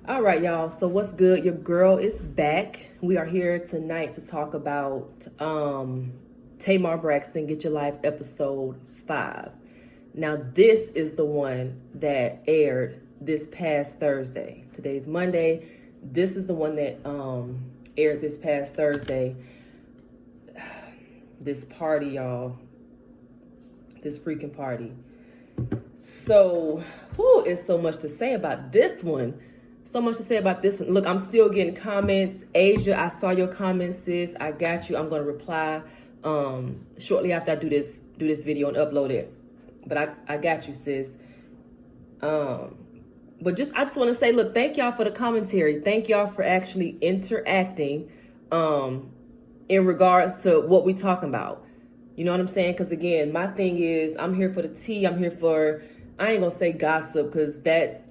All right, y'all. So what's good? Your girl is back. We are here tonight to talk about Tamar Braxton, Get Your Life, episode 5. Now, this is the one that aired this past Thursday. Today's Monday. This is the one that aired this past Thursday. This party, y'all. This freaking party. So, it's so much to say about this one. Look, I'm still getting comments. Asia, I saw your comments, sis. I got you. I'm going to reply shortly after I do this video and upload it. But I got you, sis. But I just want to say, look, thank y'all for the commentary. Thank y'all for actually interacting in regards to what we talking about. You know what I'm saying? Because again, my thing is, I'm here for the tea. I'm here for, I ain't gonna say gossip, because that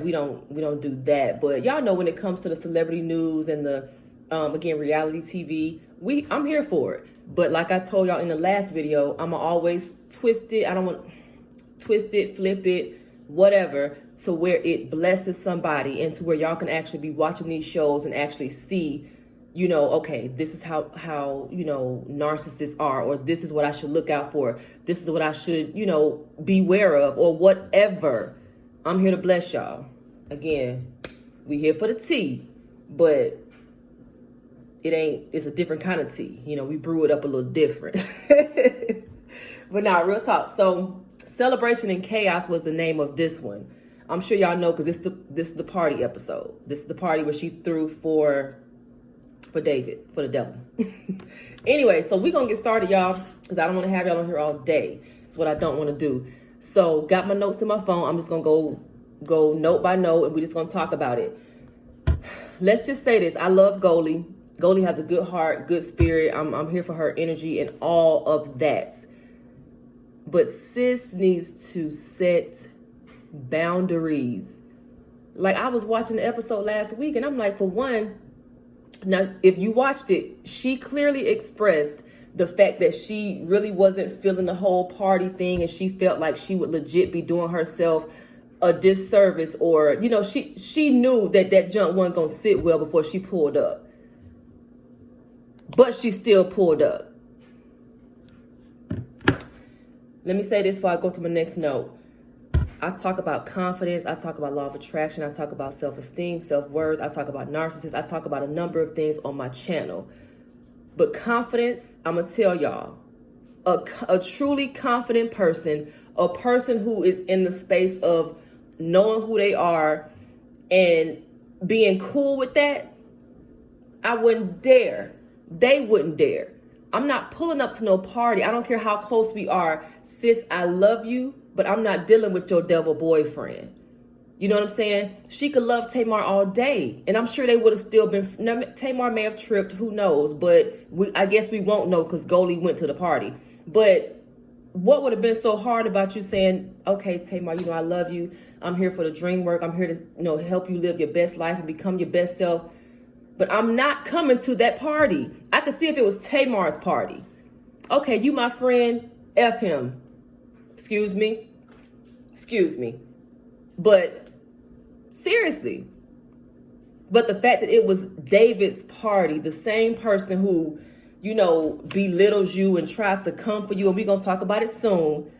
we don't do that. But y'all know when it comes to the celebrity news and the again, reality TV, I'm here for it. But like I told y'all in the last video, I'ma always twist it. I don't want twist it, flip it, whatever, to where it blesses somebody and to where y'all can actually be watching these shows and actually see, you know, okay, this is how you know, narcissists are, or this is what I should look out for. This is what I should, you know, beware of, or whatever. I'm here to bless y'all. Again, we here for the tea, but it's a different kind of tea. You know, we brew it up a little different. But now, real talk. So, Celebration and Chaos was the name of this one. I'm sure y'all know, because this is the party episode. This is the party where she threw for David, for the devil. Anyway, so we're going to get started, y'all, because I don't want to have y'all on here all day. It's what I don't want to do. So, got my notes in my phone. I'm just going to go note by note, and we're just going to talk about it. Let's just say this. I love Goldie. Goldie has a good heart, good spirit. I'm here for her energy and all of that. But sis needs to set boundaries. Like, I was watching the episode last week, and I'm like, for one, now, if you watched it, she clearly expressed the fact that she really wasn't feeling the whole party thing, and she felt like she would legit be doing herself a disservice, or, you know, she knew that junk wasn't going to sit well before she pulled up. But she still pulled up. Let me say this before I go to my next note. I talk about confidence. I talk about law of attraction. I talk about self-esteem, self-worth. I talk about narcissists. I talk about a number of things on my channel. But confidence, I'm going to tell y'all, a truly confident person, a person who is in the space of knowing who they are and being cool with that, I wouldn't dare. They wouldn't dare. I'm not pulling up to no party. I don't care how close we are. Sis, I love you, but I'm not dealing with your devil boyfriend. You know what I'm saying? She could love Tamar all day, and I'm sure they would have still been. Tamar may have tripped, who knows? But I guess we won't know, because Goldie went to the party. But what would have been so hard about you saying, okay, Tamar, you know, I love you. I'm here for the dream work. I'm here to, you know, help you live your best life and become your best self. But I'm not coming to that party. I could see if it was Tamar's party. Okay, you my friend, F him. Excuse me. But seriously. But the fact that it was David's party, the same person who, you know, belittles you and tries to come for you, and we're going to talk about it soon.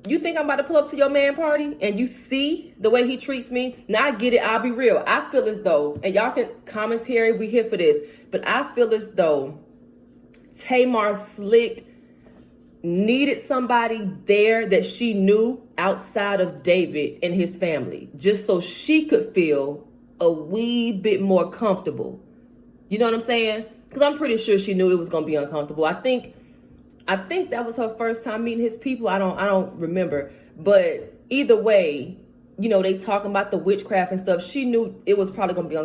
You think I'm about to pull up to your man party and you see the way he treats me? Now, I get it. I'll be real. I feel as though, and y'all can commentary, we here for this, but I feel as though Tamar Slick needed somebody there that she knew outside of David and his family, just so she could feel a wee bit more comfortable. You know what I'm saying? Because I'm pretty sure she knew it was going to be uncomfortable. I think that was her first time meeting his people. I don't remember. But either way, you know, they talking about the witchcraft and stuff. She knew it was probably going to be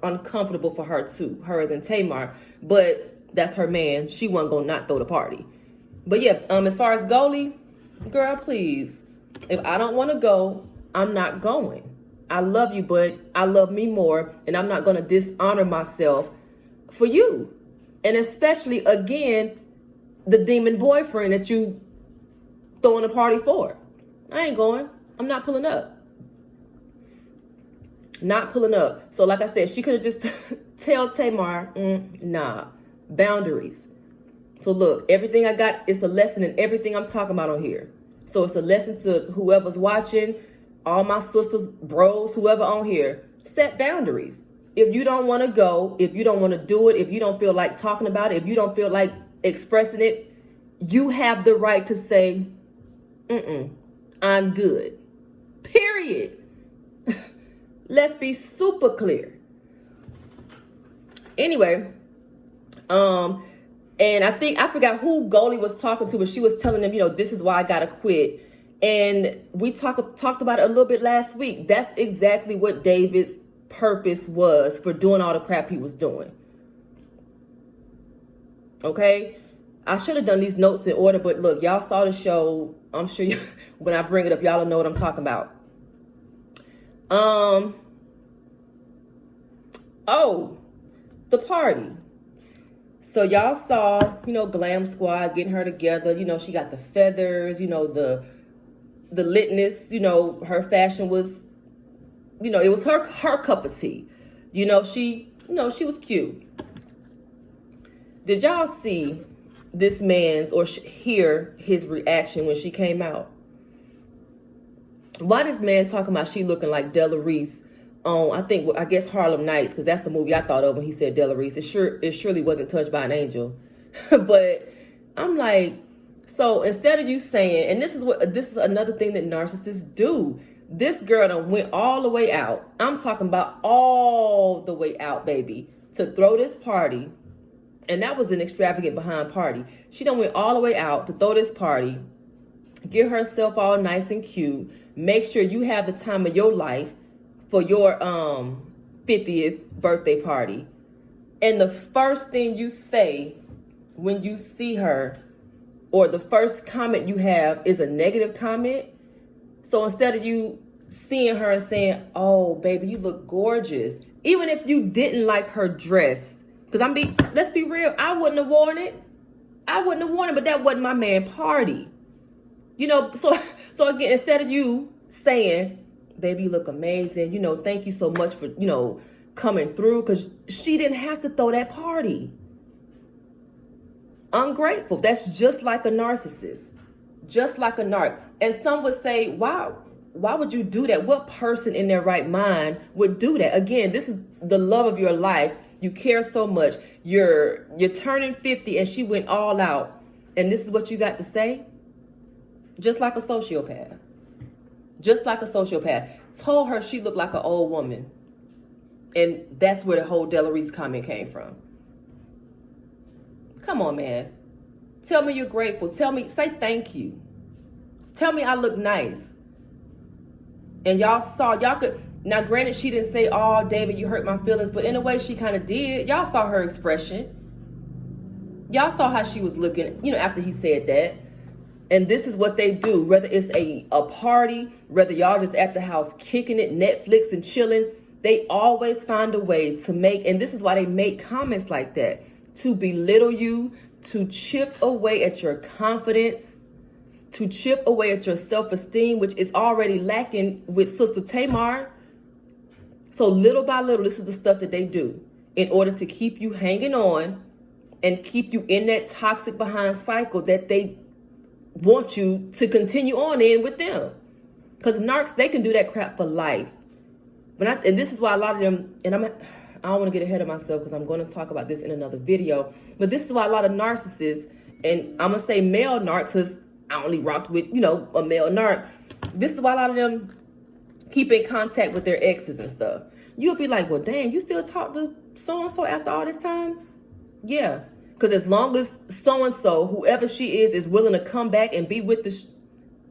uncomfortable for her too, her as in Tamar. But that's her man. She wasn't going to not throw the party. But yeah, as far as Goldie, girl, please. If I don't want to go, I'm not going. I love you, but I love me more. And I'm not going to dishonor myself for you. And especially, again, the demon boyfriend that you throwing a party for. I ain't going. I'm not pulling up. not pulling up. So like I said, she could have just tell Tamar, nah, boundaries. So look, everything I got is a lesson in everything I'm talking about on here. So it's a lesson to whoever's watching, all my sisters, bros, whoever on here. Set boundaries. If you don't want to go, if you don't want to do it, if you don't feel like talking about it, if you don't feel like expressing it, you have the right to say, I'm good. Period. Let's be super clear. Anyway, and I forgot who Goldie was talking to, but she was telling them, this is why I gotta quit. And we talked about it a little bit last week. That's exactly what David's purpose was for doing all the crap he was doing. Okay? I should have done these notes in order, but look, y'all saw the show. I'm sure when I bring it up, y'all will know what I'm talking about. Oh, the party. So y'all saw, Glam Squad getting her together. She got the feathers, the litness, her fashion was, it was her cup of tea. She was cute. Did y'all see this man's or hear his reaction when she came out? Why this man talking about she looking like Della Reese on, I guess Harlem Nights, because that's the movie I thought of when he said Della Reese. It surely wasn't Touched by an Angel. But I'm like, so instead of you saying, and this is another thing that narcissists do. This girl done went all the way out. I'm talking about all the way out, baby, to throw this party. And that was an extravagant behind party. She done went all the way out to throw this party, get herself all nice and cute, make sure you have the time of your life for your 50th birthday party. And the first thing you say when you see her, or the first comment you have, is a negative comment. So instead of you seeing her and saying, oh, baby, you look gorgeous, even if you didn't like her dress, because let's be real, I wouldn't have worn it. But that wasn't my man party. So again, instead of you saying, baby, you look amazing, thank you so much for, coming through, because she didn't have to throw that party. Ungrateful. That's just like a narcissist. Just like a narc. And some would say, wow, why would you do that? What person in their right mind would do that? Again, this is the love of your life. You care so much. You're turning 50 and she went all out. And this is what you got to say? Just like a sociopath. Just like a sociopath. Told her she looked like an old woman. And that's where the whole Della Reese comment came from. Come on, man. Tell me you're grateful. Say thank you. Tell me I look nice. And y'all could, now granted, she didn't say, oh, David, you hurt my feelings, but in a way she kind of did. Y'all saw her expression. Y'all saw how she was looking, after he said that. And this is what they do, whether it's a party, whether y'all just at the house kicking it, Netflix and chilling, they always find a way to make, and this is why they make comments like that, to belittle you, to chip away at your confidence, to chip away at your self-esteem, which is already lacking with Sister Tamar. So little by little, this is the stuff that they do in order to keep you hanging on and keep you in that toxic behind cycle that they want you to continue on in with them. Because narcs, they can do that crap for life. And this is why a lot of them, and I don't want to get ahead of myself because I'm going to talk about this in another video, but this is why a lot of narcissists, and I'm going to say male narcs, because I only rocked with, a male narc. This is why a lot of them keep in contact with their exes and stuff. You'll be like, well, dang, you still talk to so-and-so after all this time? Yeah. Because as long as so-and-so, whoever she is willing to come back and be with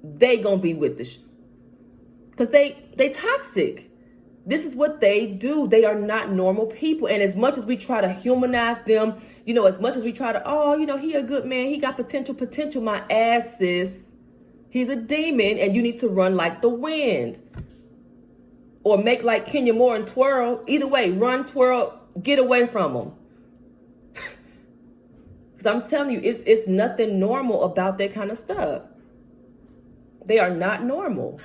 they going to be with because they toxic. This is what they do. They are not normal people. And as much as we try to humanize them, as much as we try to, he a good man, he got potential, my ass, sis. He's a demon and you need to run like the wind. Or make like Kenya Moore and twirl. Either way, run, twirl, get away from them. Because I'm telling you, it's nothing normal about that kind of stuff. They are not normal.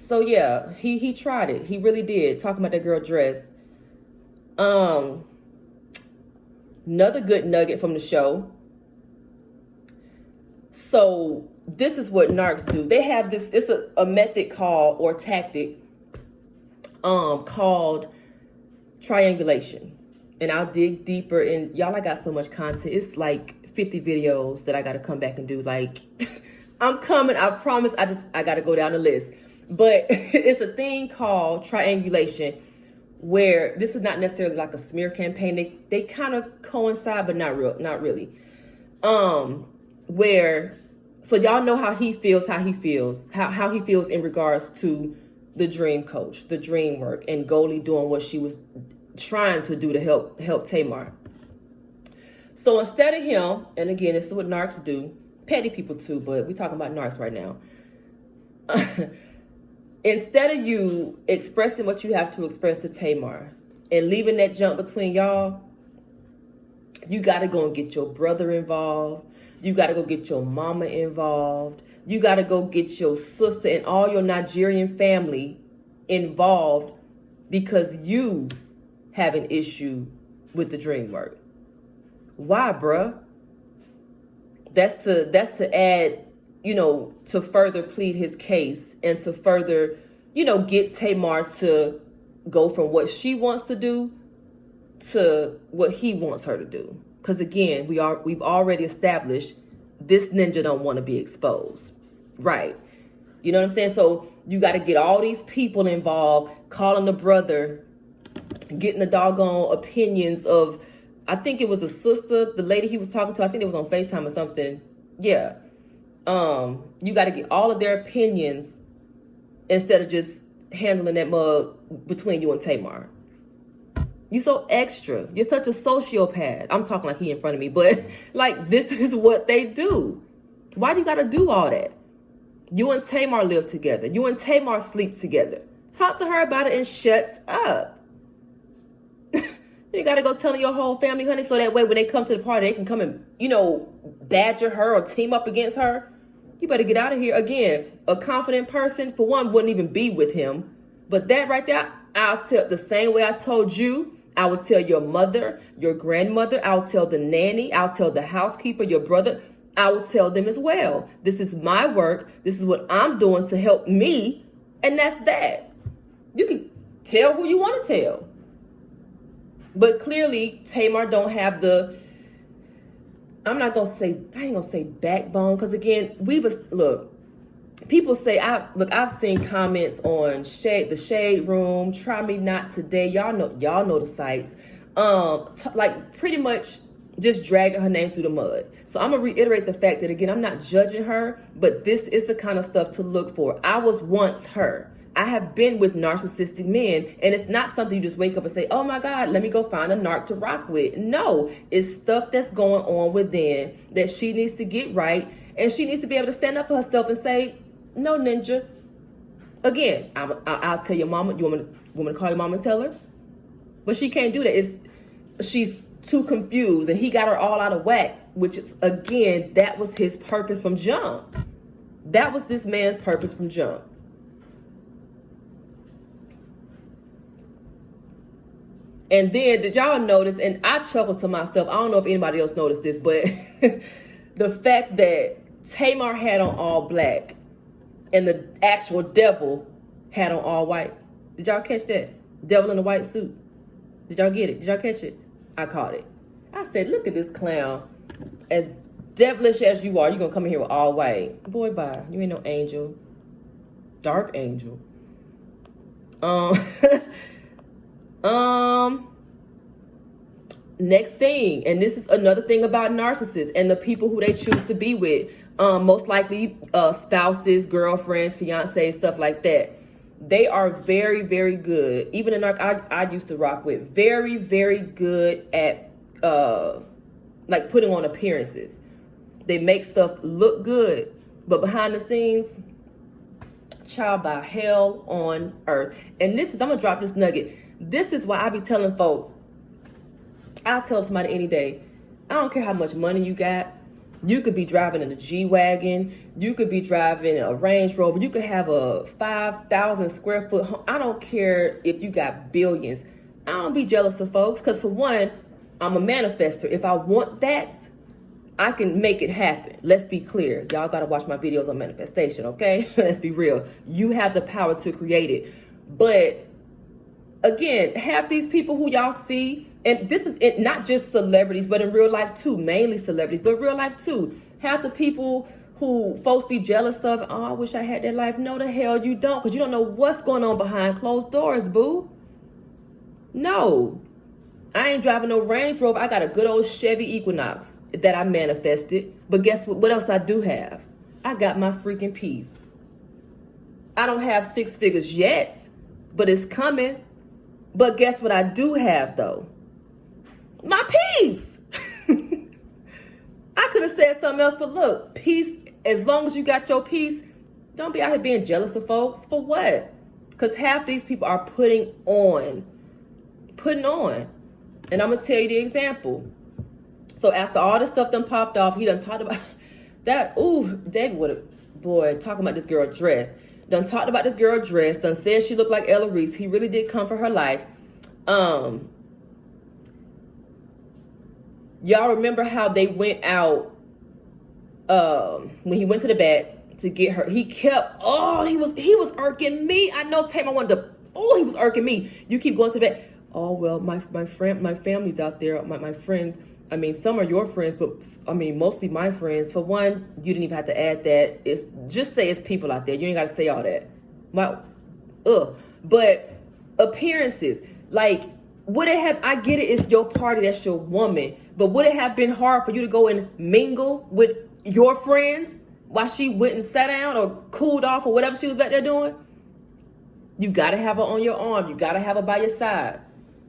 So yeah, he tried it. He really did. Talking about that girl dress. Another good nugget from the show. So this is what narcs do. They have this, it's a method called, or tactic, called triangulation. And I'll dig deeper, and y'all, I got so much content. It's like 50 videos that I got to come back and do. Like, I'm coming, I promise. I got to go down the list. But it's a thing called triangulation, where this is not necessarily like a smear campaign. They kind of coincide, but not really. Where, so y'all know how he feels how he feels in regards to the dream coach, the dream work, and Goldie doing what she was trying to do to help Tamar. So instead of him, and again, this is what narcs do, petty people too, but we're talking about narcs right now. Instead of you expressing what you have to express to Tamar and leaving that jump between y'all, you got to go and get your brother involved. You got to go get your mama involved. You got to go get your sister and all your Nigerian family involved, because you have an issue with the dream work. Why, bruh? That's to add, to further plead his case and to further, get Tamar to go from what she wants to do to what he wants her to do. Because again, we've already established this ninja don't want to be exposed, right? You know what I'm saying? So you got to get all these people involved, calling the brother, getting the doggone opinions of, I think it was the sister, the lady he was talking to. I think it was on FaceTime or something. Yeah. You got to get all of their opinions instead of just handling that mug between you and Tamar. You so extra. You're such a sociopath. I'm talking like he in front of me, but like, this is what they do. Why do you got to do all that? You and Tamar live together. You and Tamar sleep together. Talk to her about it and shuts up. You got to go telling your whole family, honey, so that way when they come to the party, they can come and, badger her or team up against her. You better get out of here. Again, a confident person, for one, wouldn't even be with him. But that right there, I'll tell the same way I told you. I will tell your mother, your grandmother. I'll tell the nanny. I'll tell the housekeeper, your brother. I will tell them as well. This is my work. This is what I'm doing to help me. And that's that. You can tell who you want to tell. But clearly, Tamar don't have the, I ain't gonna say backbone. Because again, people say, I've seen comments on the Shade Room, Try Me Not Today. Y'all know the sites. Like pretty much just dragging her name through the mud. So I'm gonna reiterate the fact that, again, I'm not judging her, but this is the kind of stuff to look for. I was once her. I have been with narcissistic men, and it's not something you just wake up and say, oh my God, let me go find a narc to rock with. No, it's stuff that's going on within that she needs to get right, and she needs to be able to stand up for herself and say, no, ninja. Again, I'll tell your mama. You want me to call your mama and tell her? But she can't do that. She's too confused, and he got her all out of whack, which is, again, that was his purpose from jump. That was this man's purpose from jump. And then, did y'all notice, and I chuckled to myself, I don't know if anybody else noticed this, but the fact that Tamar had on all black and the actual devil had on all white. Did y'all catch that? Devil in a white suit. Did y'all get it? Did y'all catch it? I caught it. I said, look at this clown. As devilish as you are, you're going to come in here with all white. Boy, bye. You ain't no angel. Dark angel. Next thing, and this is another thing about narcissists and the people who they choose to be with, most likely spouses, girlfriends, fiancés, stuff like that. They are very, very good. Even the narc I used to rock with, very, very good at like putting on appearances. They make stuff look good, but behind the scenes, child, by hell on earth. And this is, I'm gonna drop this nugget. This is why I be telling folks, I'll tell somebody any day, I don't care how much money you got, You could be driving in a G-Wagon. You could be driving a Range Rover. You could have a 5,000 square foot home. I don't care if you got billions. I don't be jealous of folks because, for one, I'm a manifester. If I want that, I can make it happen. Let's be clear. Y'all got to watch my videos on manifestation, okay? Let's be real. You have the power to create it. But again, have these people who y'all see, and this is it, not just celebrities, but in real life too, mainly celebrities, but real life too. Have the people who folks be jealous of. Oh, I wish I had that life. No, the hell you don't, because you don't know what's going on behind closed doors, boo. No, I ain't driving no Range Rover. I got a good old Chevy Equinox that I manifested. But guess what? What else I do have? I got my freaking peace. I don't have 6 figures yet, but it's coming. But guess what I do have, though? My peace. I could have said something else, but look, peace, as long as you got your peace, don't be out here being jealous of folks. For what? Because half these people are putting on. And I'm going to tell you the example. So after all this stuff done popped off, he done talked about that. Ooh, David would have, boy, talking about this girl dress. Done talked about this girl dress. Done said she looked like Ella Reese. He really did come for her life. Y'all remember how they went out when he went to the bed to get her. He kept, he was irking me. I know Tamar wanted to, he was irking me. You keep going to bed. Oh, well, my family's out there, my friends. I mean, some are your friends, but I mean, mostly my friends. For one, you didn't even have to add that. It's just say it's people out there. You ain't got to say all that. But appearances, like, would it have, I get it, it's your party, that's your woman. But would it have been hard for you to go and mingle with your friends while she went and sat down or cooled off or whatever she was back there doing? You got to have her on your arm. You got to have her by your side.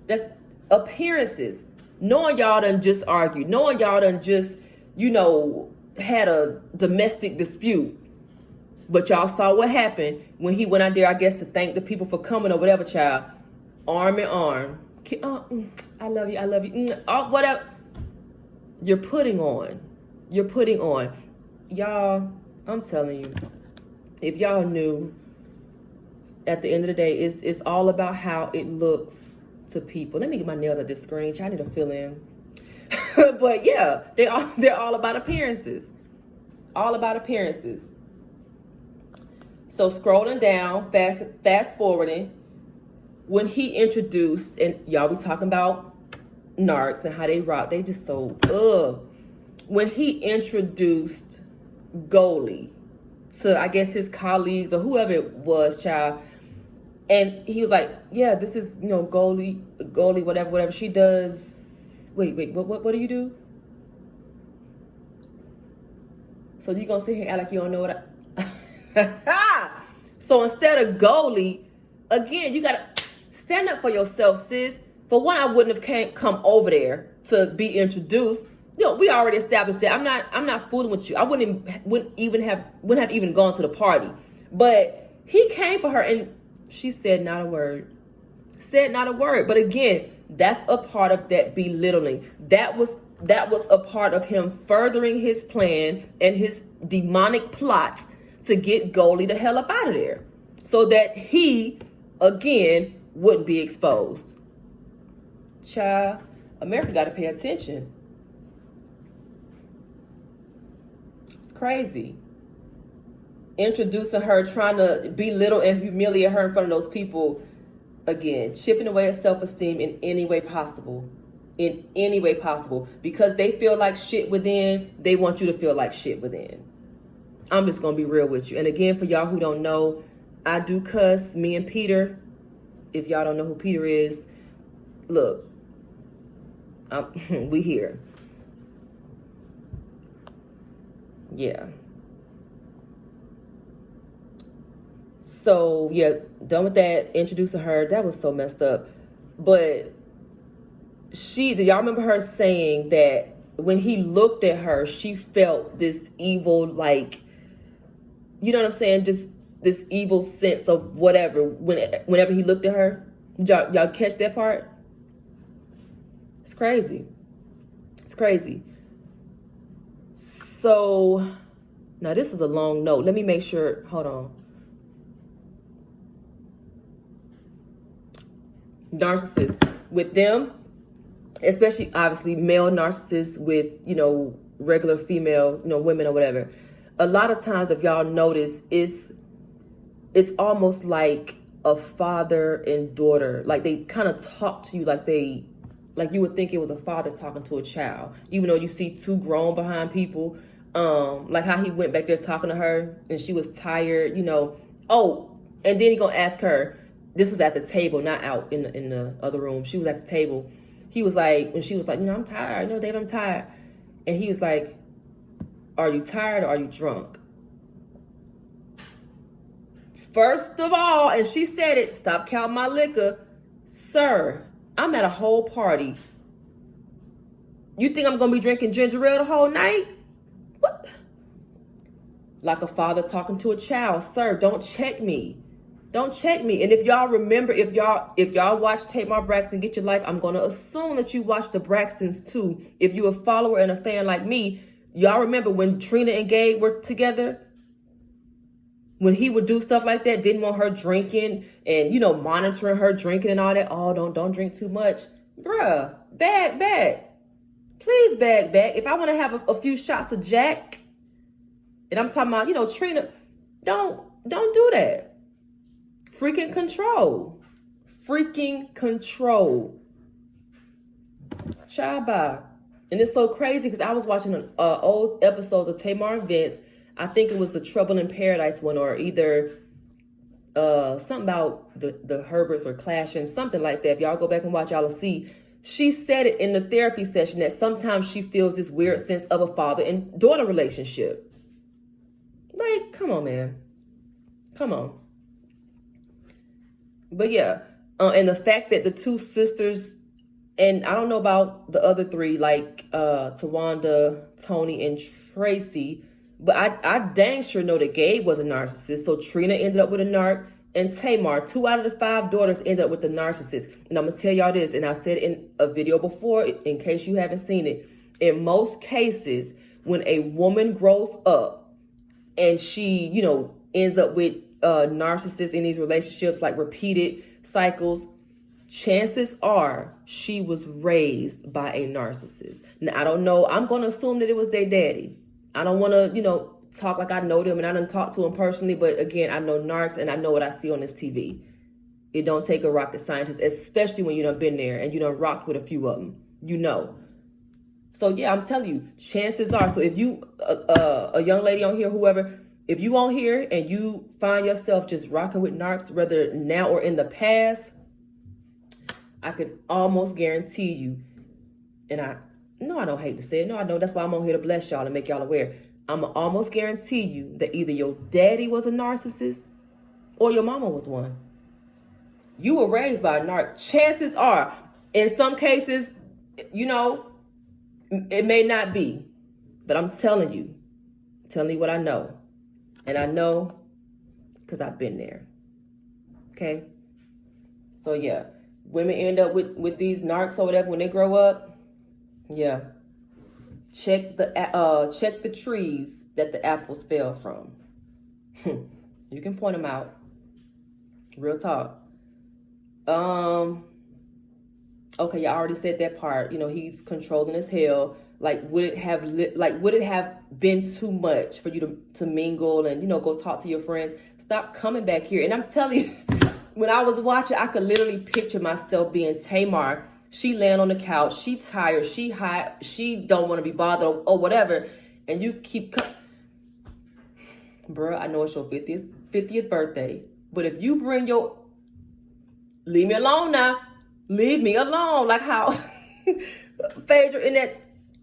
That's appearances. Knowing y'all done just argued. Knowing y'all done just, had a domestic dispute. But y'all saw what happened when he went out there, I guess, to thank the people for coming or whatever, child. Arm in arm. I love you. Whatever. You're putting on. Y'all, I'm telling you, if y'all knew, at the end of the day, it's all about how it looks to people. Let me get my nails at this screen. I need to fill in. But yeah, they're all about appearances. All about appearances. So scrolling down, fast forwarding, when he introduced, and y'all be talking about narcs and how they rock, they just so when he introduced Goldie to, I guess, his colleagues or whoever it was, child. And he was like, yeah, this is, Goldie, whatever she does. Wait, what do you do? So you gonna sit here and act like you don't know what So instead of Goldie, again, you gotta stand up for yourself, sis. For one, I wouldn't have come over there to be introduced. We already established that. I'm not fooling with you. I wouldn't have even gone to the party. But he came for her and she said not a word. But again, that's a part of that belittling. That was a part of him furthering his plan and his demonic plot to get Goldie the hell up out of there. So that he, again, wouldn't be exposed. Child, America got to pay attention. It's crazy. Introducing her, trying to belittle and humiliate her in front of those people. Again, chipping away at self-esteem in any way possible. Because they feel like shit within, they want you to feel like shit within. I'm just going to be real with you. And again, for y'all who don't know, I do cuss. Me and Peter, if y'all don't know who Peter is, look, we here. Yeah. So, yeah, done with that, introducing her. That was so messed up. But do y'all remember her saying that when he looked at her, she felt this evil, like, you know what I'm saying? Just this evil sense of whatever, whenever he looked at her. Did y'all catch that part? It's crazy. So now this is a long note. Let me make sure. Hold on. Narcissists with them, especially obviously male narcissists with, regular female, women or whatever. A lot of times, if y'all notice, it's almost like a father and daughter. Like they kind of talk to you like you would think it was a father talking to a child, even though you see two grown behind people. Like how he went back there talking to her and she was tired, Oh, and then he gonna ask her. This was at the table, not out in the other room. She was at the table. He was like, when she was like, I'm tired. No, Dave, I'm tired. And he was like, are you tired or are you drunk? First of all, and she said it, stop counting my liquor. Sir, I'm at a whole party. You think I'm going to be drinking ginger ale the whole night? What? Like a father talking to a child. Sir, don't check me. Don't check me. And if y'all remember, if y'all watch Tamar Braxton Get Your Life, I'm going to assume that you watch the Braxtons too. If you're a follower and a fan like me, y'all remember when Trina and Gabe were together? When he would do stuff like that, didn't want her drinking and, monitoring her drinking and all that. Oh, don't drink too much. Bruh, bag. Please bag. If I want to have a few shots of Jack, and I'm talking about, Trina, don't do that. Freaking control. Shabba. And it's so crazy because I was watching old episodes of Tamar and Vince. I think it was the Trouble in Paradise one, or either something about the Herberts or clashing, something like that. If y'all go back and watch, y'all will see. She said it in the therapy session that sometimes she feels this weird sense of a father and daughter relationship. Like, come on, man. Come on. But yeah, and the fact that the two sisters, and I don't know about the other three, like Tawanda, Tony, and Tracy, but I dang sure know that Gabe was a narcissist. So Trina ended up with a narc, and Tamar, 2 out of the 5 daughters, ended up with the narcissist. And I'm gonna tell y'all this, and I said it in a video before, in case you haven't seen it. In most cases, when a woman grows up and she, ends up with narcissists in these relationships, like repeated cycles, chances are she was raised by a narcissist. Now, I don't know. I'm going to assume that it was their daddy. I don't want to, talk like I know them and I didn't talk to them personally. But again, I know narcs and I know what I see on this TV. It don't take a rocket scientist, especially when you done been there and you done rocked with a few of them, So yeah, I'm telling you, chances are. So if you, a young lady on here, whoever, if you on here and you find yourself just rocking with narcs, whether now or in the past, I could almost guarantee you, and I don't hate to say it. No, I know. That's why I'm on here to bless y'all and make y'all aware. I'm almost guarantee you that either your daddy was a narcissist or your mama was one. You were raised by a narc. Chances are, in some cases, it may not be, but I'm telling you what I know. And I know because I've been there. Okay? So yeah, women end up with these narcs or whatever when they grow up. Yeah. Check the trees that the apples fell from. You can point them out. Real talk. Okay, y'all already said that part. He's controlling as hell. Like, would it have been too much for you to mingle and, go talk to your friends? Stop coming back here. And I'm telling you, when I was watching, I could literally picture myself being Tamar. She laying on the couch. She tired. She hot. She don't want to be bothered or whatever. And you keep bruh, I know it's your 50th birthday. But if you bring leave me alone now. Leave me alone. Like how Phaedra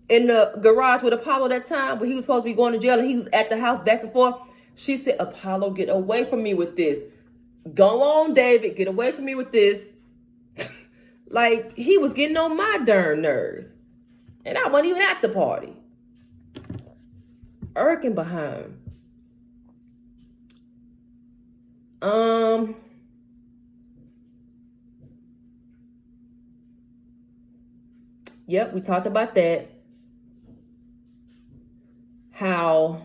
in the garage with Apollo that time when he was supposed to be going to jail and he was at the house back and forth. She said, Apollo, get away from me with this. Go on, David. Get away from me with this. Like, he was getting on my darn nerves. And I wasn't even at the party. Irking behind. Yep, we talked about that. how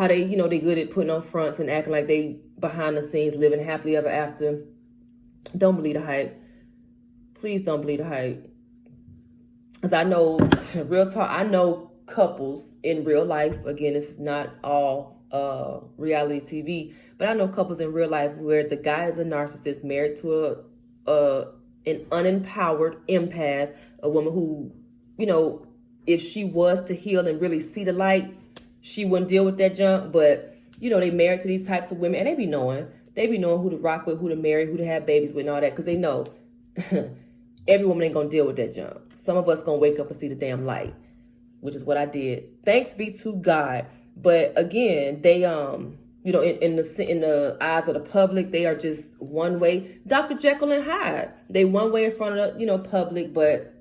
they, they good at putting on fronts and acting like they behind the scenes living happily ever after. Don't believe the hype. Please don't believe the hype. Because I know, real talk, I know couples in real life. Again, this is not all reality TV, but I know couples in real life where the guy is a narcissist married to an unempowered empath, a woman who, if she was to heal and really see the light, she wouldn't deal with that junk. But, they married to these types of women, and they be knowing who to rock with, who to marry, who to have babies with, and all that, because they know every woman ain't gonna deal with that junk. Some of us gonna wake up and see the damn light, which is what I did. Thanks be to God. But again, they in the eyes of the public, they are just one way. Dr. Jekyll and Hyde. They one way in front of the public, but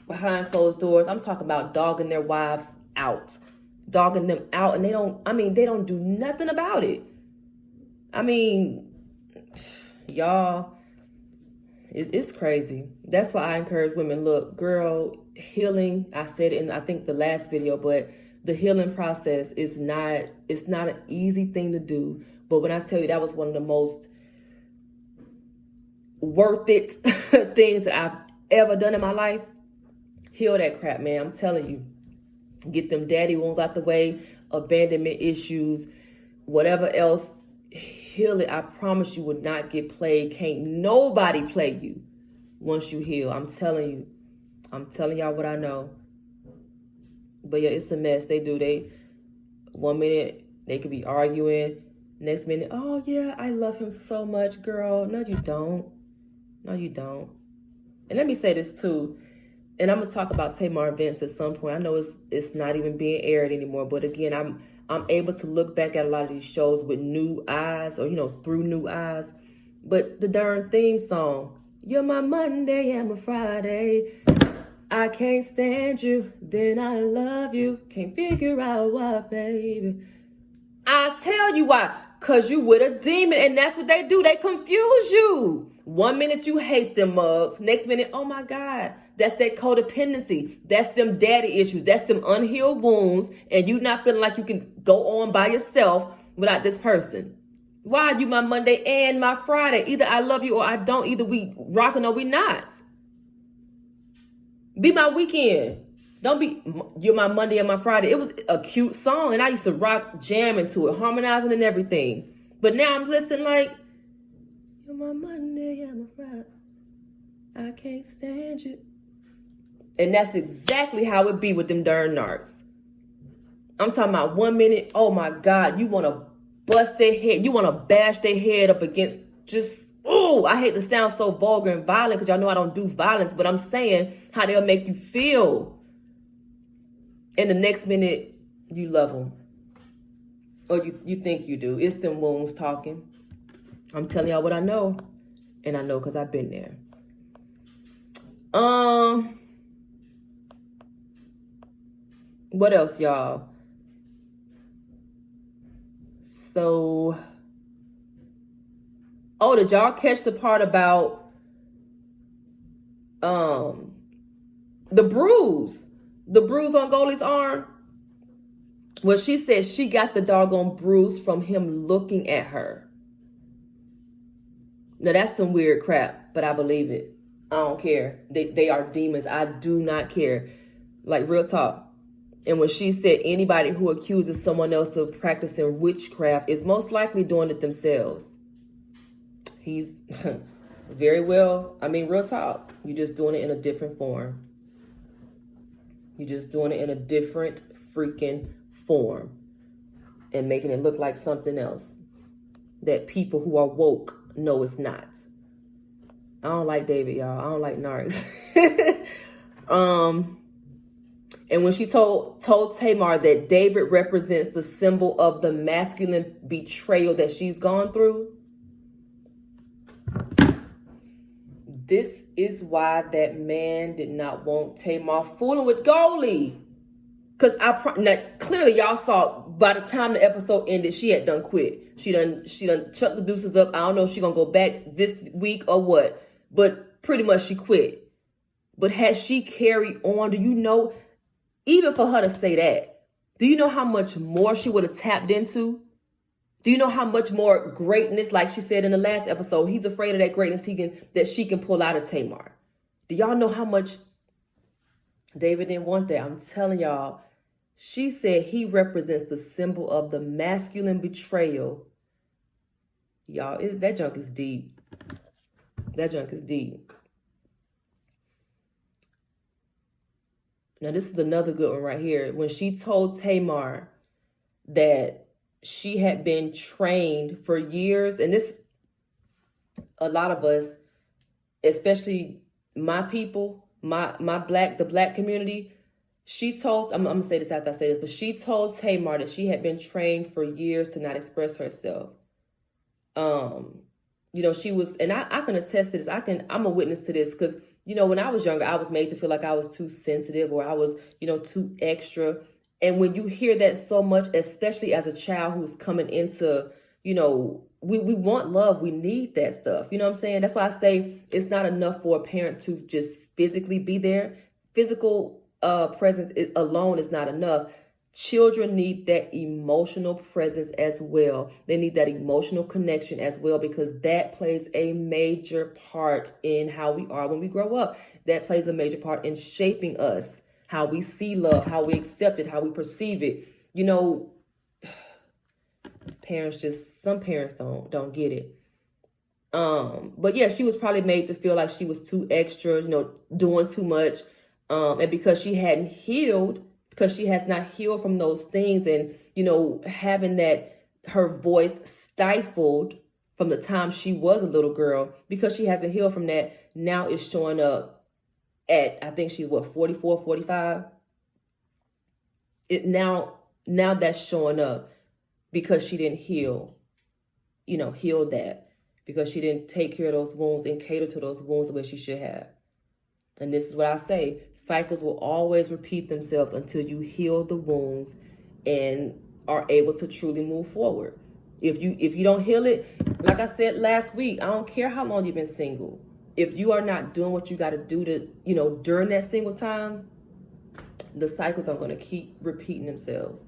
behind closed doors, I'm talking about dogging their wives out. Dogging them out, and they don't do nothing about it. Y'all, it's crazy. That's why I encourage women, look, girl, healing, I said it in, I think, the last video, but the healing process it's not an easy thing to do. But when I tell you that was one of the most worth it things that I've ever done in my life, heal that crap, man. I'm telling you. Get them daddy wounds out the way, abandonment issues, whatever else, heal it. I promise you will not get played. Can't nobody play you once you heal. I'm telling y'all what I know. But yeah, it's a mess. They 1 minute they could be arguing, next minute, oh yeah, I love him so much, girl. No, you don't. And let me say this too. And I'm gonna talk about Tamar events at some point. I know it's not even being aired anymore, but again, I'm able to look back at a lot of these shows with new eyes, or through new eyes. But the darn theme song, you're my Monday and my Friday. I can't stand you, then I love you. Can't figure out why, baby. I tell you why, cause you with a demon, and that's what they do. They confuse you. 1 minute you hate them mugs, next minute, oh my God. That's that codependency. That's them daddy issues. That's them unhealed wounds. And you not feeling like you can go on by yourself without this person. Why are you my Monday and my Friday? Either I love you or I don't. Either we rocking or we not. Be my weekend. Don't be, you're my Monday and my Friday. It was a cute song and I used to rock jamming to it, harmonizing and everything. But now I'm listening like, you're my Monday and my Friday. I can't stand you. And that's exactly how it be with them darn narcs. I'm talking about 1 minute, oh my God, you want to bust their head. You want to bash their head up against just, I hate to sound so vulgar and violent because y'all know I don't do violence, but I'm saying how they'll make you feel. And the next minute, you love them. Or you think you do. It's them wounds talking. I'm telling y'all what I know. And I know because I've been there. What else, y'all? So, did y'all catch the part about the bruise? The bruise on Goldie's arm? Well, she said she got the doggone bruise from him looking at her. Now, that's some weird crap, but I believe it. I don't care. They are demons. I do not care. Like, real talk. And when she said anybody who accuses someone else of practicing witchcraft is most likely doing it themselves. He's very well, real talk. You're just doing it in a different form. You're just doing it in a different freaking form and making it look like something else that people who are woke know it's not. I don't like David, y'all. I don't like narcs. And when she told Tamar that David represents the symbol of the masculine betrayal that she's gone through, this is why that man did not want Tamar fooling with Goldie. Because clearly y'all saw by the time the episode ended, she had done quit. She done chucked the deuces up. I don't know if she's going to go back this week or what, but pretty much she quit. But has she carried on? Do you know, even for her to say that, Do you know how much more she would have tapped into? Do you know how much more greatness, like she said in the last episode, he's afraid of that greatness that she can pull out of Tamar. Do y'all know how much David didn't want that? I'm telling y'all, she said he represents the symbol of the masculine betrayal. Y'all, that junk is deep. That junk is deep. Now, this is another good one right here. When she told Tamar that she had been trained for years, and this, a lot of us, especially my people, the black community, she told, I'm going to say this after I say this, but she told Tamar that she had been trained for years to not express herself. She was, and I can attest to this. I'm a witness to this because, when I was younger, I was made to feel like I was too sensitive or I was, too extra. And when you hear that so much, especially as a child who's coming into, we want love. We need that stuff. You know what I'm saying? That's why I say it's not enough for a parent to just physically be there. Physical presence alone is not enough. Children need that emotional presence as well. They need that emotional connection as well, because that plays a major part in how we are when we grow up. That plays a major part in shaping us, how we see love, how we accept it, how we perceive it. Some parents don't get it. But yeah, she was probably made to feel like she was too extra, doing too much. And because she hadn't healed, because she has not healed from those things, and, having her voice stifled from the time she was a little girl, because she hasn't healed from that, now it's showing up at, I think she's 44, 45. Now that's showing up because she didn't heal that, because she didn't take care of those wounds and cater to those wounds the way she should have. And this is what I say, cycles will always repeat themselves until you heal the wounds and are able to truly move forward. If you don't heal it, like I said last week, I don't care how long you've been single. If you are not doing what you got to do to, during that single time, the cycles are going to keep repeating themselves.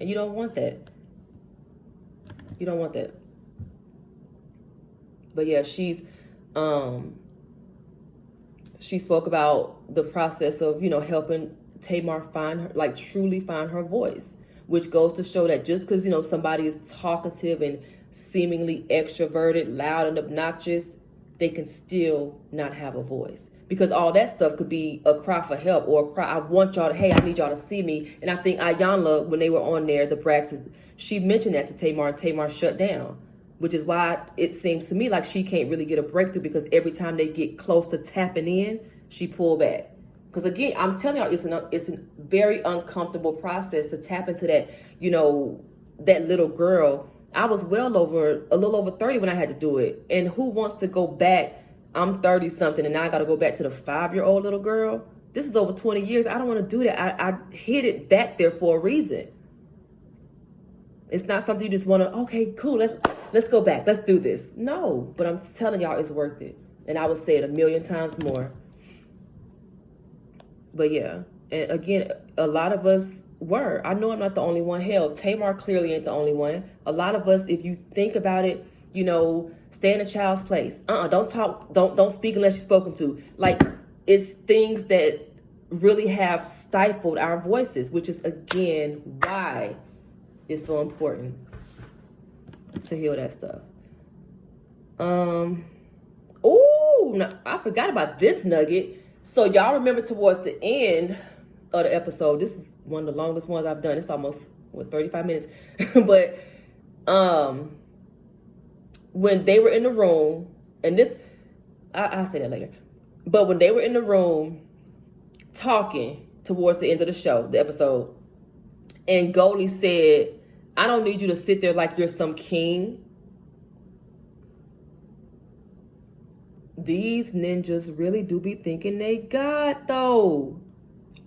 And you don't want that. You don't want that. But yeah, she spoke about the process of, helping Tamar truly find her voice, which goes to show that just because, somebody is talkative and seemingly extroverted, loud and obnoxious, they can still not have a voice. Because all that stuff could be a cry for help or a cry, I need y'all to see me. And I think Ayanla, when they were on there, the Braxton, she mentioned that to Tamar, and Tamar shut down. Which is why it seems to me like she can't really get a breakthrough, because every time they get close to tapping in, she pulled back. Because again, I'm telling y'all, it's a very uncomfortable process to tap into that, that little girl. I was a little over 30 when I had to do it. And who wants to go back? I'm 30 something and now I got to go back to the 5-year-old little girl. This is over 20 years. I don't want to do that. I hid it back there for a reason. It's not something you just want to, okay, cool, let's go back. Let's do this. No, but I'm telling y'all it's worth it. And I would say it 1,000,000 times more. But yeah, and again, a lot of us were. I know I'm not the only one. Hell, Tamar clearly ain't the only one. A lot of us, if you think about it, stay in a child's place. Don't talk, don't speak unless you're spoken to. Like, it's things that really have stifled our voices, which is, again, why it's so important to heal that stuff. I forgot about this nugget. So y'all remember towards the end of the episode, this is one of the longest ones I've done. It's almost 35 minutes. But when they were in the room, and this, I'll say that later. But when they were in the room talking towards the end of the episode, and Goldie said, I don't need you to sit there like you're some king. These ninjas really do be thinking they God, though.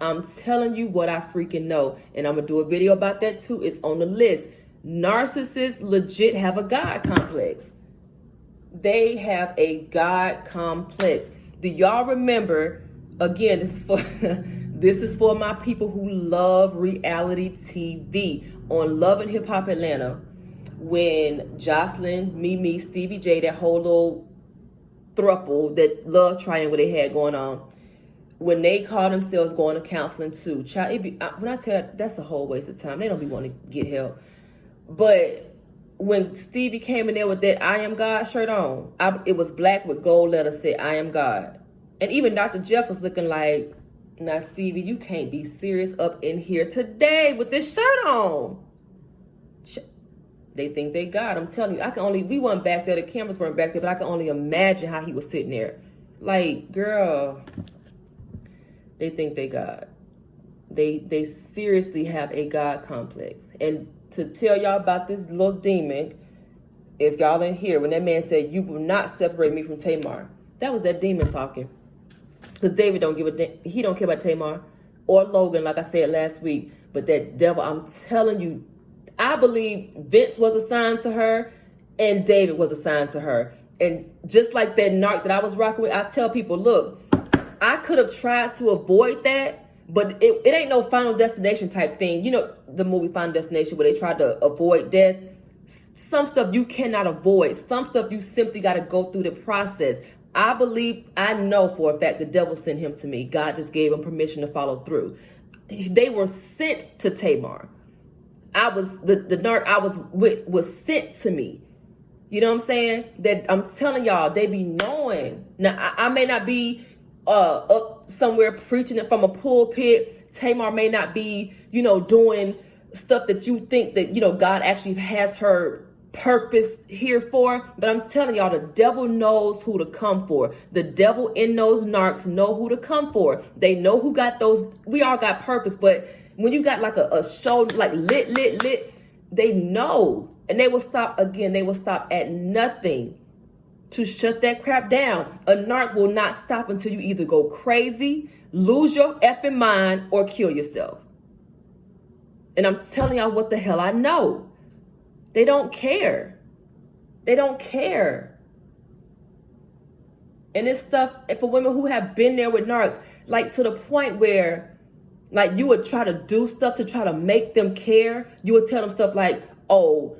I'm telling you what I freaking know. And I'm going to do a video about that too. It's on the list. Narcissists legit have a God complex. They have a God complex. Do y'all remember, again, this is for This is for my people who love reality TV. On Love and Hip Hop Atlanta, when Jocelyn, Mimi, Stevie J, that whole little throuple, that love triangle they had going on, when they call themselves going to counseling too, child, when I tell you, that's a whole waste of time. They don't be wanting to get help. But when Stevie came in there with that I Am God shirt on, it was black with gold letters said I Am God. And even Dr. Jeff was looking like, now Stevie, you can't be serious up in here today with this shirt on. They think they God. I'm telling you, we weren't back there, the cameras weren't back there, but I can only imagine how he was sitting there. Like, girl, they think they God. They seriously have a God complex. And to tell y'all about this little demon, if y'all didn't hear, when that man said, you will not separate me from Tamar, that was that demon talking. Because David don't give a damn. He don't care about Tamar or Logan, like I said last week. But that devil, I'm telling you, I believe Vince was assigned to her and David was assigned to her. And just like that narc that I was rocking with, I tell people, look, I could have tried to avoid that, but it ain't no Final Destination type thing. You know, the movie Final Destination where they tried to avoid death. Some stuff you cannot avoid. Some stuff you simply got to go through the process. I know for a fact the devil sent him to me. God just gave him permission to follow through. They were sent to Tamar. The narc I was with was sent to me. You know what I'm saying? That I'm telling y'all, they be knowing. Now, I may not be up somewhere preaching it from a pulpit. Tamar may not be, doing stuff that you think that, God actually has her purpose here for. But I'm telling y'all, the devil knows who to come for. The devil in those narcs know who to come for. They know who got those. We all got purpose, but when you got like a show like lit, they know. And they will stop at nothing to shut that crap down. A narc will not stop until you either go crazy, lose your effing mind, or kill yourself. And I'm telling y'all what the hell I know. They don't care. They don't care. And this stuff, for women who have been there with narcs, like to the point where, like, you would try to do stuff to try to make them care. You would tell them stuff like, I'll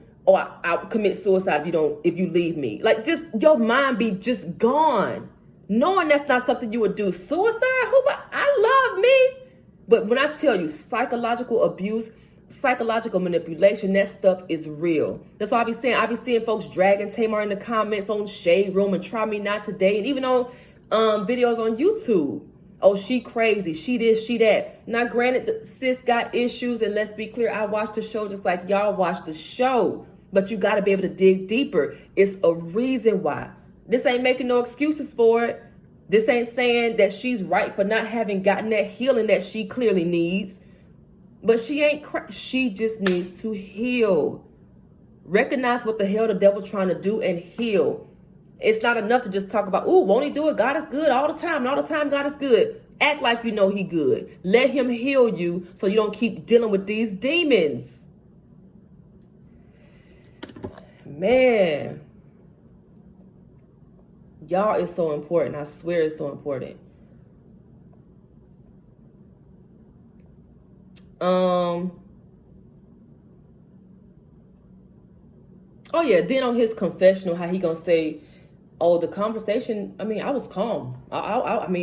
commit suicide if you leave me. Like, just your mind be just gone. Knowing that's not something you would do. Suicide? I love me. But when I tell you psychological abuse, psychological manipulation, that stuff is real. That's why I be seeing folks dragging Tamar in the comments on Shade Room and Try Me Not Today, and even on videos on YouTube. Oh, she crazy. She this, she that. Now, granted, the sis got issues, and let's be clear, I watched the show just like y'all watched the show. But you got to be able to dig deeper. It's a reason why. This ain't making no excuses for it. This ain't saying that she's right for not having gotten that healing that she clearly needs. But she ain't she just needs to heal. Recognize what the hell the devil trying to do and heal. It's not enough to just talk about, won't he do it? God is good all the time. And all the time, God is good. Act like you know he good. Let him heal you so you don't keep dealing with these demons. Man. Y'all is so important. I swear it's so important. Oh yeah, then on his confessional, how he gonna say, the conversation, I was calm. I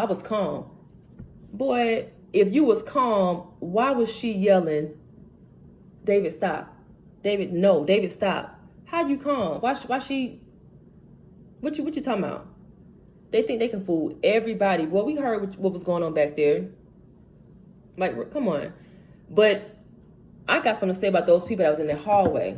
was calm. Boy, if you was calm, why was she yelling, David, stop? David, no, David, stop. How you calm? Why she, what you talking about? They think they can fool everybody. Well, we heard what was going on back there. Like, come on. But I got something to say about those people that was in the hallway.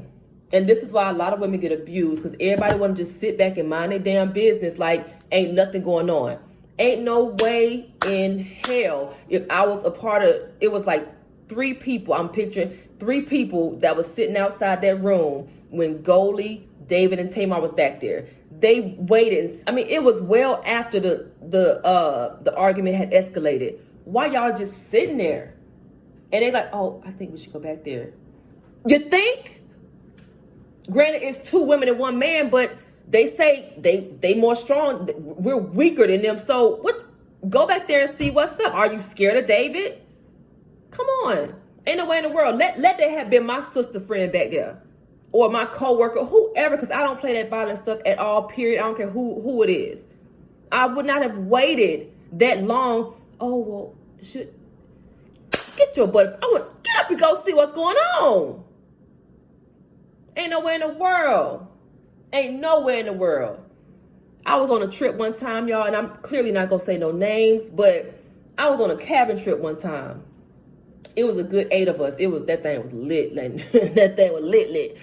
And this is why a lot of women get abused, because everybody want to just sit back and mind their damn business like ain't nothing going on. Ain't no way in hell if I was a part of, it was like 3 people, I'm picturing 3 people that was sitting outside that room when Goldie, David, and Tamar was back there. They waited. It was well after the argument had escalated. Why y'all just sitting there? And they like, I think we should go back there. You think? Granted, it's 2 women and 1 man, but they say they more strong. We're weaker than them. So what? Go back there and see what's up. Are you scared of David? Come on. Ain't no way in the world. Let that have been my sister friend back there. Or my coworker, whoever, because I don't play that violent stuff at all, period. I don't care who it is. I would not have waited that long. Oh, well, get your butt. I want to get up and go see what's going on. Ain't nowhere in the world. Ain't nowhere in the world. I was on a trip one time, y'all, and I'm clearly not going to say no names, but I was on a cabin trip one time. It was a good 8 of us. That thing was lit. Like, that thing was lit.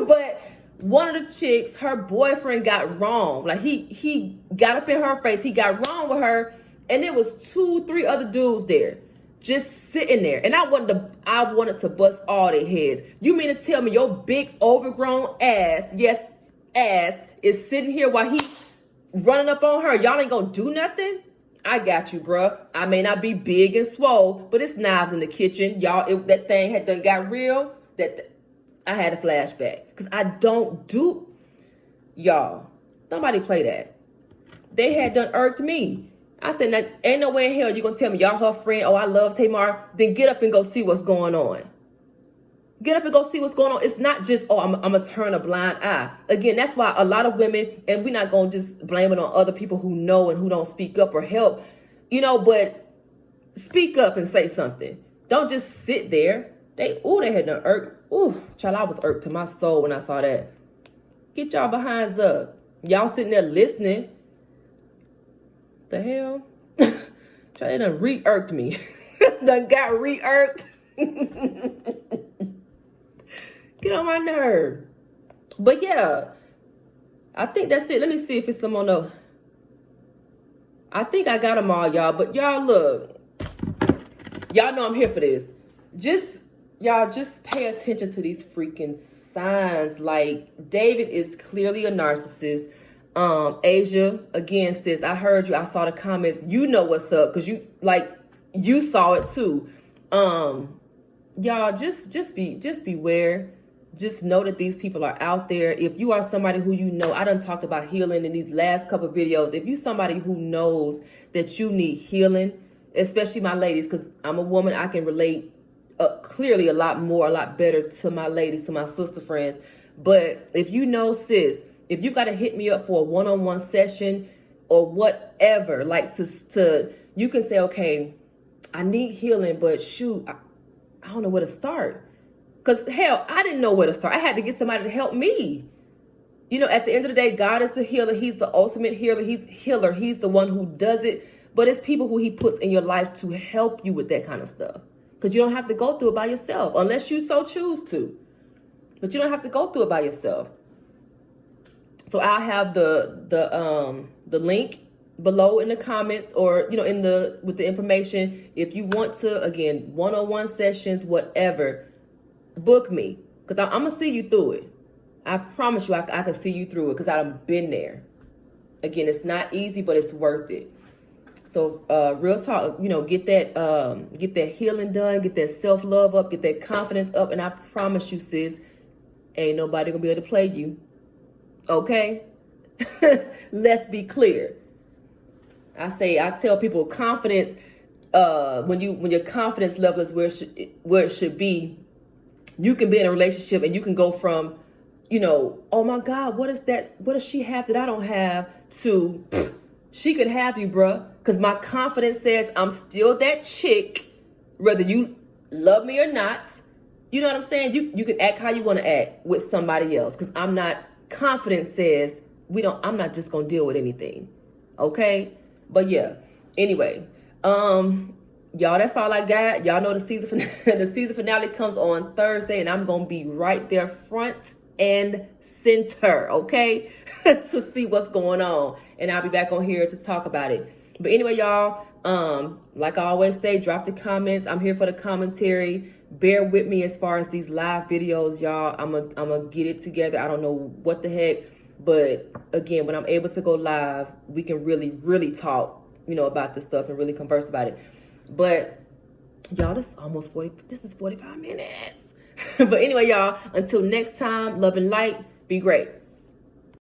But one of the chicks, her boyfriend got wrong. Like he got up in her face. He got wrong with her. And there was 2-3 other dudes there just sitting there. And I wanted to bust all their heads. You mean to tell me your big overgrown ass, yes, ass, is sitting here while he running up on her? Y'all ain't gonna do nothing? I got you, bruh. I may not be big and swole, but it's knives in the kitchen. Y'all, that thing had done got real. I had a flashback. Because I don't do... Y'all, nobody play that. They had done irked me. I said, now, ain't no way in hell you going to tell me y'all her friend, oh, I love Tamar. Then get up and go see what's going on. Get up and go see what's going on. It's not just, oh, I'm going to turn a blind eye. Again, that's why a lot of women, and we're not going to just blame it on other people who know and who don't speak up or help, but speak up and say something. Don't just sit there. They had done irked. Ooh, child, I was irked to my soul when I saw that. Get y'all behinds up. Y'all sitting there listening. The hell? Child, they done re-irked me. Done got re-irked. Get on my nerve. But yeah, I think that's it. Let me see if it's some on the... I think I got them all, y'all. But y'all, look. Y'all know I'm here for this. Y'all just pay attention to these freaking signs. Like, David is clearly a narcissist. Asia, again, sis, I heard you. I saw the comments. You know what's up. Because you saw it too. Y'all, just beware. Just know that these people are out there. If you are somebody who you know, I done talked about healing in these last couple of videos. If you somebody who knows that you need healing, especially my ladies, because I'm a woman, I can relate clearly a lot better to my ladies, to my sister friends. But if you know, sis, if you got to hit me up for a one-on-one session or whatever, like to you can say, okay, I need healing, but shoot, I don't know where to start. Because, hell, I didn't know where to start. I had to get somebody to help me. At the end of the day, God is the healer. He's the ultimate healer. He's the one who does it. But it's people who he puts in your life to help you with that kind of stuff. Because you don't have to go through it by yourself, unless you so choose to. But you don't have to go through it by yourself. So I'll have the link below in the comments, or with the information. If you want to, again, one-on-one sessions, whatever, book me, because I'm gonna see you through it. I promise you, I can see you through it, because I've been there. Again, it's not easy, but it's worth it. So real talk, get that healing done, get that self-love up, get that confidence up, and I promise you, sis, ain't nobody gonna be able to play you. Okay? Let's be clear. I tell people, confidence, when your confidence level is where it should be, you can be in a relationship and you can go from, oh my God, what is that? What does she have that I don't have? To, she can have you, bruh. Because my confidence says I'm still that chick, whether you love me or not. You know what I'm saying? You can act how you want to act with somebody else. Because confidence says I'm not just going to deal with anything. Okay? But yeah, anyway, y'all, that's all I got. Y'all know the season finale comes on Thursday, and I'm gonna be right there front and center, okay, to see what's going on, and I'll be back on here to talk about it. But anyway, y'all, like I always say, drop the comments. I'm here for the commentary. Bear with me as far as these live videos, y'all. I'm gonna get it together. I don't know what the heck, but again, when I'm able to go live, we can really talk, about this stuff and really converse about it. But y'all, this is 45 minutes. But anyway, y'all, until next time, love and light, be great.